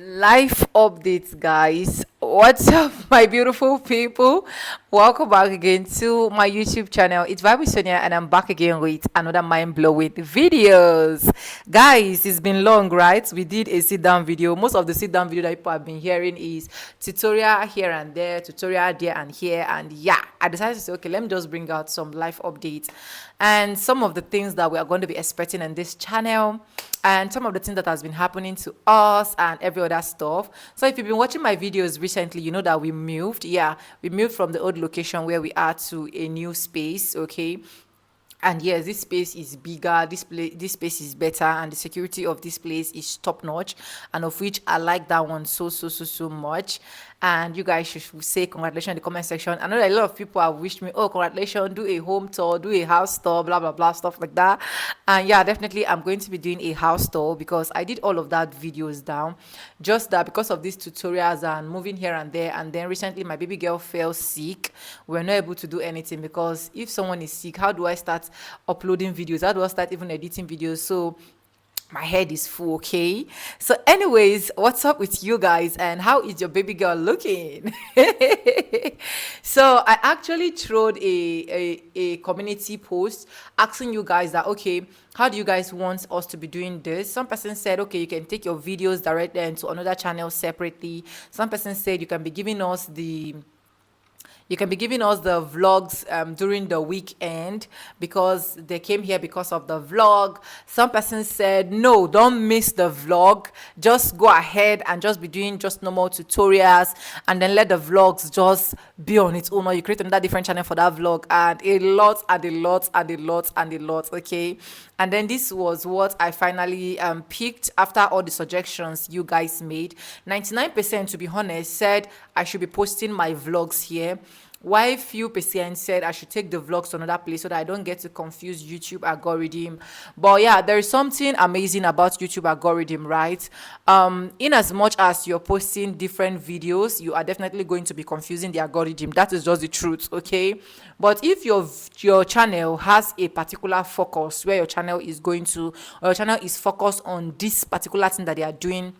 Life updates, guys. What's up, my beautiful people? Welcome back again to my YouTube channel. It's Vibe with Sonia, and I'm back again with another mind-blowing videos. Guys, it's been long, right? We did a sit-down video. Most of the sit-down video that people have been hearing is tutorial here and there, tutorial there and here, and yeah, I decided to say, okay, let me just bring out some life updates and some of the things that we are going to be expecting on this channel, and some of the things that has been happening to us and every other stuff. So if you've been watching my videos recently, you know that we moved. Yeah, we moved from the old location where we are to a new space. Okay, and yes, this space is bigger, this space is better, and the security of this place is top notch, and of which I like that one so much. And you guys should say congratulations in the comment section. I know that a lot of people have wished me, oh, congratulations, do a home tour, do a house tour, blah blah blah, stuff like that. And yeah, definitely I'm going to be doing a house tour because I did all of that videos down, just that because of these tutorials and moving here and there. And then recently my baby girl fell sick. We're not able to do anything because if someone is sick, how do I start uploading videos? How do I start even editing videos? So my head is full. Okay, so anyways, what's up with you guys, and how is your baby girl looking? So I actually throwed a community post asking you guys that, okay, how do you guys want us to be doing this? Some person said, okay, you can take your videos directly into another channel separately. Some person said you can be giving us the vlogs during the weekend because they came here because of the vlog. Some person said, no, don't miss the vlog. Just go ahead and just be doing just normal tutorials and then let the vlogs just be on its own. Or you create another different channel for that vlog, and a lot and a lot and a lot and a lot. Okay. And then this was what I finally picked after all the suggestions you guys made. 99%, to be honest, said I should be posting my vlogs here, why few percent said I should take the vlogs to another place so that I don't get to confuse YouTube algorithm. But yeah, there is something amazing about YouTube algorithm, right? In as much as you're posting different videos, you are definitely going to be confusing the algorithm. That is just the truth. Okay, but if your channel has a particular focus where your channel is going to, or your channel is focused on this particular thing that they are doing.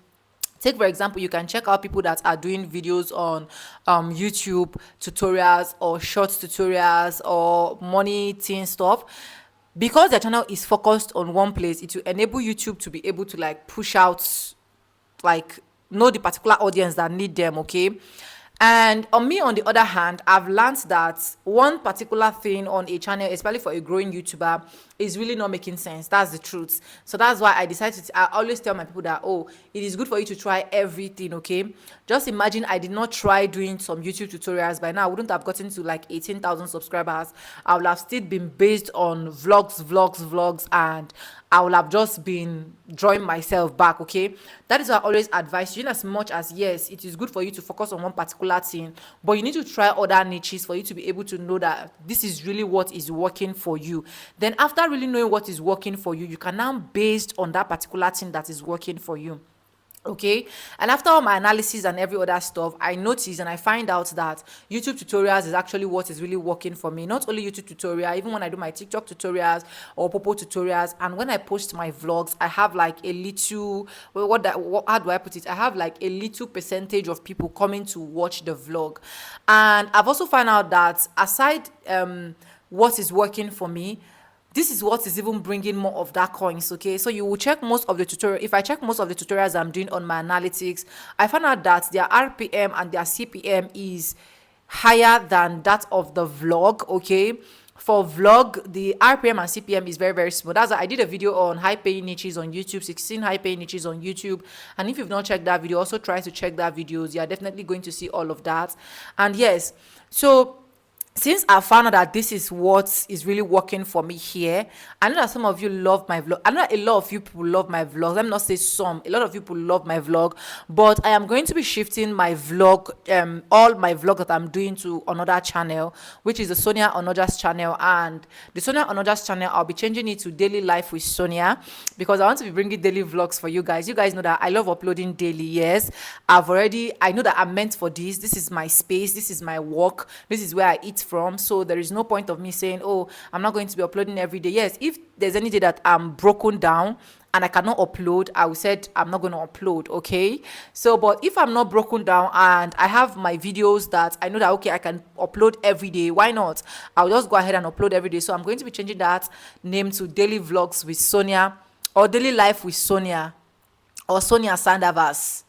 Take for example, you can check out people that are doing videos on YouTube tutorials or short tutorials or money thing stuff. Because their channel is focused on one place, it will enable YouTube to be able to like push out, like, know the particular audience that need them. Okay. And on me, on the other hand, I've learned that one particular thing on a channel, especially for a growing YouTuber, is really not making sense. That's the truth. So that's why I decided I always tell my people that, oh, it is good for you to try everything. Okay, just imagine I did not try doing some YouTube tutorials. By now I wouldn't have gotten to like 18,000 subscribers. I would have still been based on vlogs, and I will have just been drawing myself back. Okay, that is why I always advise you, in as much as yes, it is good for you to focus on one particular thing, but you need to try other niches for you to be able to know that this is really what is working for you. Then after really knowing what is working for you, you can now based on that particular thing that is working for you. Okay, and after all my analysis and every other stuff, I noticed and I find out that YouTube tutorials is actually what is really working for me. Not only YouTube tutorial, even when I do my TikTok tutorials or poppo tutorials, and when I post my vlogs, I have like a little, well, how do I put it, I have like a little percentage of people coming to watch the vlog. And I've also found out that aside what is working for me, this is what is even bringing more of that coins. Okay, so you will check most of the tutorial. If I check most of the tutorials I'm doing on my analytics, I found out that their RPM and their CPM is higher than that of the vlog. Okay, for vlog, the RPM and CPM is very small. That's why I did a video on high paying niches on YouTube, 16 high paying niches on YouTube. And if you've not checked that video, also try to check that videos. You're definitely going to see all of that. And yes, so since I found out that this is what is really working for me here, I know that some of you love my vlog. I know that a lot of you people love my vlogs. Let me not say some. A lot of people love my vlog, but I am going to be shifting my vlog, all my vlog that I'm doing to another channel, which is the Sonia Onoja's channel. And the Sonia Onoja's channel, I'll be changing it to Daily Life with Sonia because I want to be bringing daily vlogs for you guys. You guys know that I love uploading daily. Yes, I know that I'm meant for this. This is my space. This is my work. This is where I eat from. So there is no point of me saying, oh, I'm not going to be uploading every day. Yes, if there's any day that I'm broken down and I cannot upload, I will said I'm not going to upload. Okay, so but if I'm not broken down and I have my videos that I know that okay, I can upload every day, why not? I'll just go ahead and upload every day. So I'm going to be changing that name to Daily Vlogs with Sonia, or Daily Life with Sonia, or Sonia Sandavas,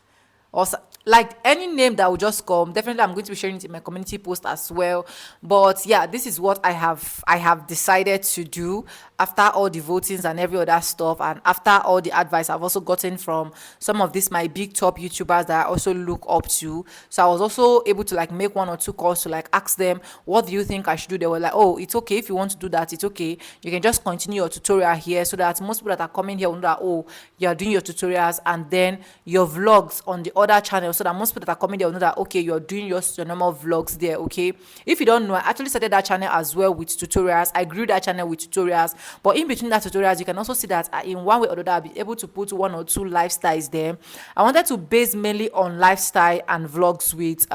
or like any name that will just come. Definitely I'm going to be sharing it in my community post as well. But yeah, this is what I have decided to do after all the votings and every other stuff, and after all the advice I've also gotten from some of these my big top YouTubers that I also look up to. So I was also able to like make one or two calls to like ask them, what do you think I should do? They were like, oh, it's okay if you want to do that, it's okay, you can just continue your tutorial here, so that most people that are coming here will know that, oh, you're doing your tutorials and then your vlogs on the other channel, so that most people that are coming there will know that okay, you're doing your normal vlogs there. Okay, if you don't know, I actually started that channel as well with tutorials. I grew that channel with tutorials, but in between that tutorials you can also see that in one way or another I'll be able to put one or two lifestyles there. I wanted to base mainly on lifestyle and vlogs with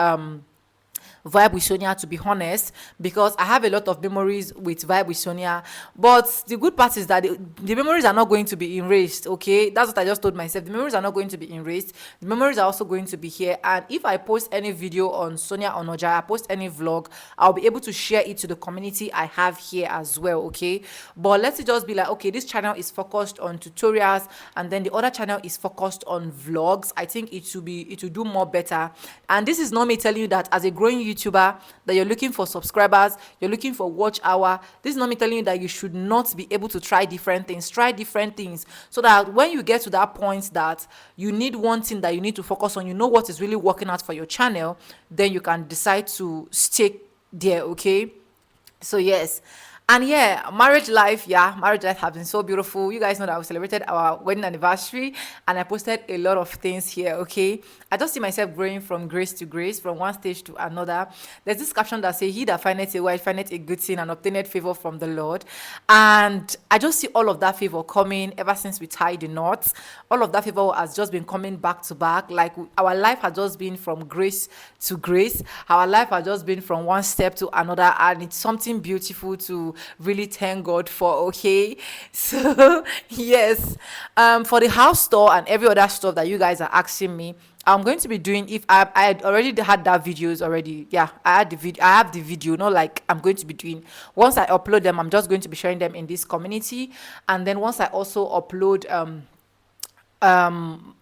Vibe with Sonia, to be honest, because I have a lot of memories with Vibe with Sonia. But the good part is that the memories are not going to be erased. Okay, that's what I just told myself. The memories are not going to be erased. The memories are also going to be here. And if I post any video on Sonia Onoja, I post any vlog, I'll be able to share it to the community I have here as well. Okay, but let's just be like, okay, this channel is focused on tutorials, and then the other channel is focused on vlogs. I think it will do more better. And this is not me telling you that as a growing YouTuber that you're looking for subscribers, you're looking for watch hour. This is not me telling you that you should not be able to try different things. Try different things, so that when you get to that point that you need one thing that you need to focus on, you know what is really working out for your channel, then you can decide to stick there. Okay, so yes. And yeah, marriage life has been so beautiful. You guys know that we celebrated our wedding anniversary, and I posted a lot of things here. Okay, I just see myself growing from grace to grace, from one stage to another. There's this caption that says, he that findeth a wife findeth a good thing and obtaineth favor from the Lord. And I just see all of that favor coming ever since we tied the knots. All of that favor has just been coming back to back. Like our life has just been from grace to grace. Our life has just been from one step to another, and it's something beautiful to really thank God for. Okay, so yes, for the house tour and every other stuff that you guys are asking me, I'm going to be doing, if I had already had that videos already. Yeah, I have the video, not like I'm going to be doing, once I upload them, I'm just going to be sharing them in this community. And then once I also upload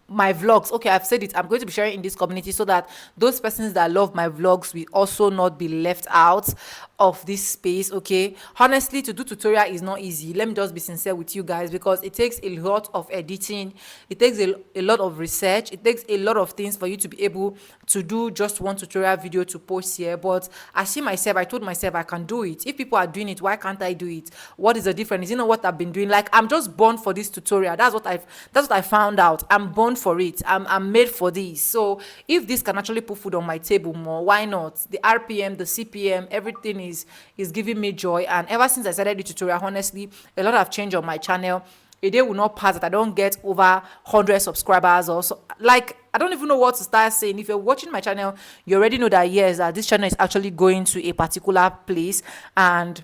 my vlogs, okay, I've said it, I'm going to be sharing in this community, so that those persons that love my vlogs will also not be left out of this space. Okay, honestly, to do tutorial is not easy. Let me just be sincere with you guys, because it takes a lot of editing, it takes a lot of research, it takes a lot of things for you to be able to do just one tutorial video to post here. But I told myself I can do it. If people are doing it, why can't I do it? What is the difference? You know what I've been doing? Like, I'm just born for this tutorial. That's what I found out. I'm born for it. I'm made for this. So if this can actually put food on my table more, why not? The RPM, the CPM, everything is giving me joy. And ever since I started the tutorial, honestly, a lot have changed on my channel. A day will not pass that I don't get over 100 subscribers or so. Like, I don't even know what to start saying. If you're watching my channel, you already know that yes, that this channel is actually going to a particular place. And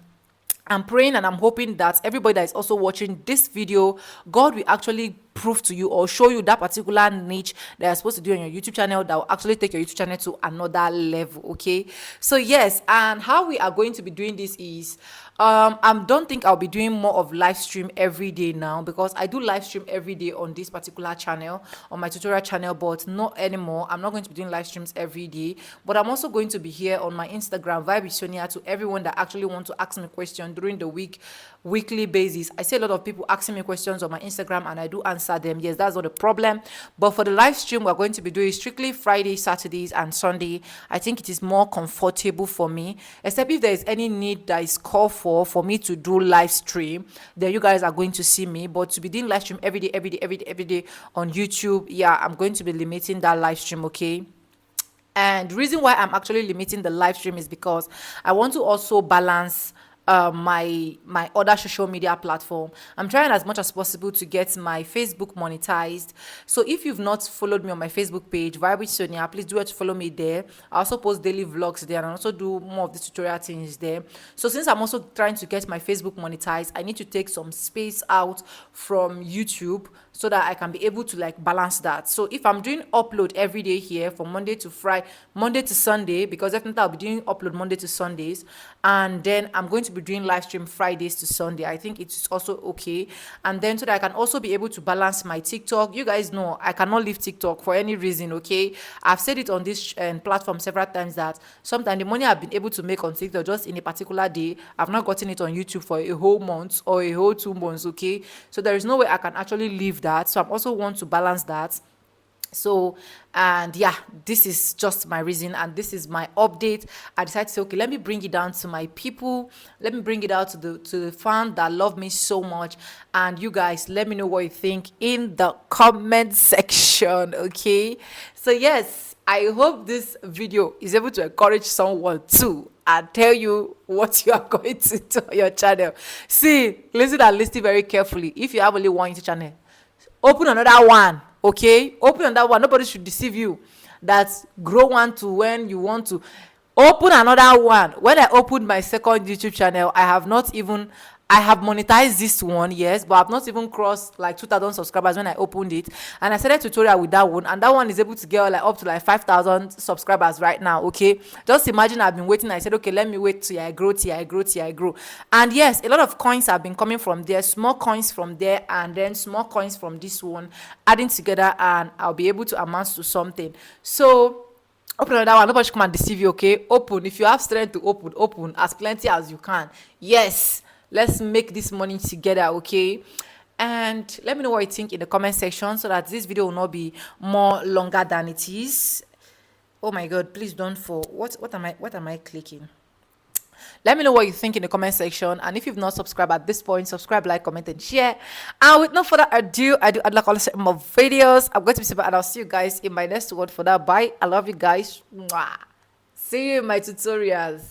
I'm praying and I'm hoping that everybody that is also watching this video, God will actually prove to you or show you that particular niche that you're supposed to do on your YouTube channel that will actually take your YouTube channel to another level. Okay, so yes, and how we are going to be doing this is I don't think I'll be doing more of live stream every day now, because I do live stream every day on this particular channel, on my tutorial channel, but not anymore. I'm not going to be doing live streams every day, but I'm also going to be here on my Instagram, Vibe with Sonia, to everyone that actually want to ask me questions during the weekly basis. I see a lot of people asking me questions on my Instagram, and I do answer them. Yes, that's not a problem. But for the live stream, we're going to be doing strictly Friday, Saturdays, and Sunday. I think it is more comfortable for me, except if there is any need that is called for me to do live stream, then you guys are going to see me. But to be doing live stream every day on YouTube, yeah, I'm going to be limiting that live stream. Okay. And the reason why I'm actually limiting the live stream is because I want to also balance my other social media platform. I'm trying as much as possible to get my Facebook monetized. So if you've not followed me on my Facebook page, Vibe with Sonia, please do it to follow me there. I also post daily vlogs there, and I also do more of the tutorial things there. So since I'm also trying to get my Facebook monetized, I need to take some space out from YouTube so that I can be able to like balance that. So if I'm doing upload every day here from Monday to Friday, Monday to Sunday, because definitely I'll be doing upload Monday to Sundays, and then I'm going to be doing live stream Fridays to Sunday. I think it's also okay. And then so that I can also be able to balance my TikTok. You guys know I cannot leave TikTok for any reason, okay? I've said it on this platform several times that sometimes the money I've been able to make on TikTok just in a particular day, I've not gotten it on YouTube for a whole month or a whole 2 months, okay? So there is no way I can actually leave that. So I'm also want to balance that. So, and yeah, this is just my reason, and this is my update. I decided to say, okay, let me bring it down to my people, let me bring it out to the fans that love me so much. And you guys, let me know what you think in the comment section, okay? So yes, I hope this video is able to encourage someone too and tell you what you are going to do on your channel. See, listen and listen very carefully. If you have only one YouTube channel, open another one, okay? Open another one. Nobody should deceive you that grow one to when you want to. Open another one. When I opened my second YouTube channel, I have monetized this one, yes, but I've not even crossed like 2,000 subscribers when I opened it. And I started tutorial with that one, and that one is able to get like up to like 5,000 subscribers right now, okay? Just imagine I've been waiting. I said, okay, let me wait till I grow, till I grow, till I grow. And yes, a lot of coins have been coming from there, small coins from there, and then small coins from this one, adding together, and I'll be able to amount to something. So open another one. Nobody should come and deceive you, okay? Open. If you have strength to open as plenty as you can. Yes, let's make this money together, okay? And let me know what you think in the comment section so that this video will not be more longer than it is. Oh my god, please don't fall. What am I clicking? Let me know what you think in the comment section, and if you've not subscribed at this point, subscribe, like, comment, and share. And with no further ado, I'd like to more videos. I'm going to be super, and I'll see you guys in my next one. For that, bye. I love you guys. Mwah. See you in my tutorials.